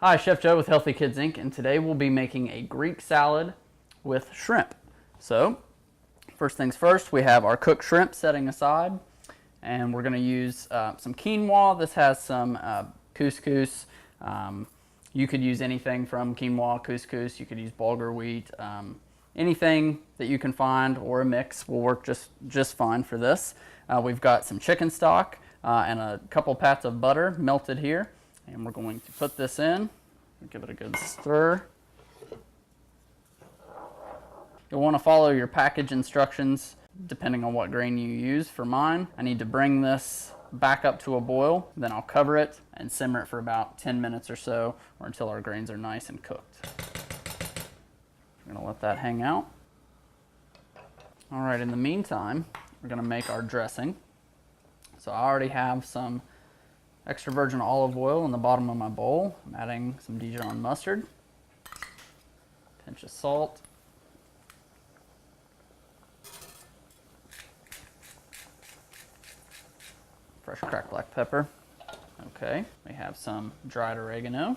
Hi, Chef Joe with Healthy Kids Inc. and today we'll be making a Greek salad with shrimp. So, first things first, we have our cooked shrimp setting aside, and we're going to use some quinoa. This has some couscous. You could use anything from quinoa, couscous. You could use bulgur wheat. Anything that you can find or a mix will work just fine for this. We've got some chicken stock and a couple pats of butter melted here. And we're going to put this in, give it a good stir. You'll want to follow your package instructions depending on what grain you use. For mine, I need to bring this back up to a boil, then I'll cover it and simmer it for about 10 minutes or so, or until our grains are nice and cooked. I'm going to let that hang out. All right, in the meantime, we're going to make our dressing. So I already have some extra virgin olive oil in the bottom of my bowl. I'm adding some Dijon mustard, pinch of salt, fresh cracked black pepper. Okay, we have some dried oregano.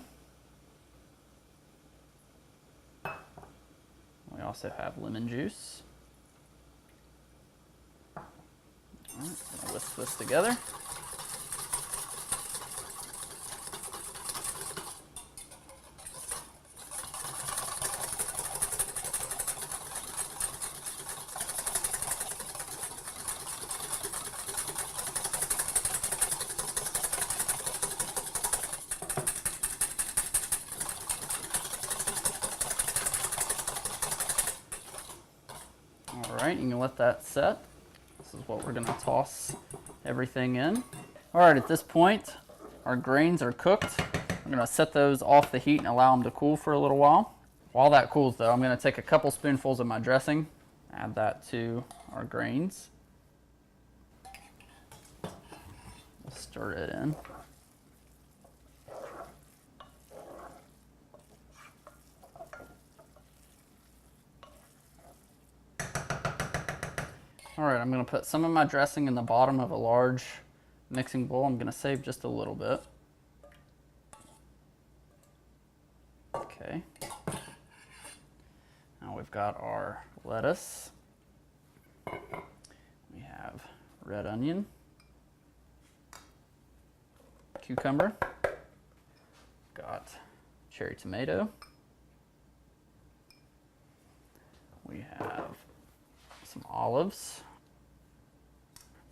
We also have lemon juice. All right, gonna whisk this together. All right, you can let that set. This is what we're going to toss everything in. All right, at this point, our grains are cooked. I'm going to set those off the heat and allow them to cool for a little while. While that cools, though, I'm going to take a couple spoonfuls of my dressing, add that to our grains. We'll stir it in. All right, I'm going to put some of my dressing in the bottom of a large mixing bowl. I'm going to save just a little bit. Okay. Now we've got our lettuce. We have red onion, cucumber, got cherry tomato. We have some olives.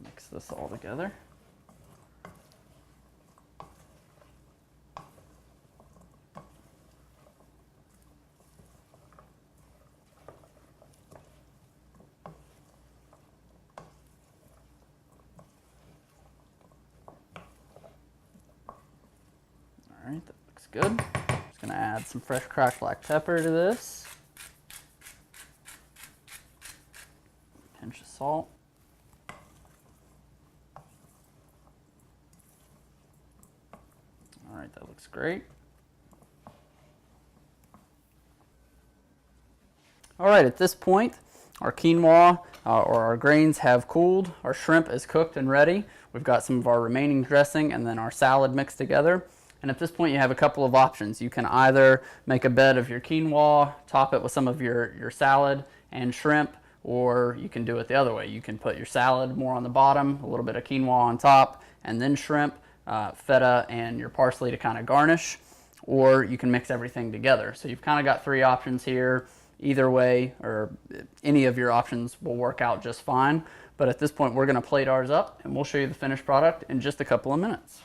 Mix this all together. All right, that looks good. Just gonna add some fresh cracked black pepper to this. Pinch of salt. All right, that looks great. All right, at this point, our quinoa or our grains have cooled. Our shrimp is cooked and ready. We've got some of our remaining dressing and then our salad mixed together. And at this point, you have a couple of options. You can either make a bed of your quinoa, top it with some of your salad and shrimp, or you can do it the other way. You can put your salad more on the bottom, a little bit of quinoa on top, and then shrimp, feta, and your parsley to kind of garnish, or you can mix everything together. So you've kind of got three options here. Either way, or any of your options will work out just fine. But at this point, we're going to plate ours up, and we'll show you the finished product in just a couple of minutes.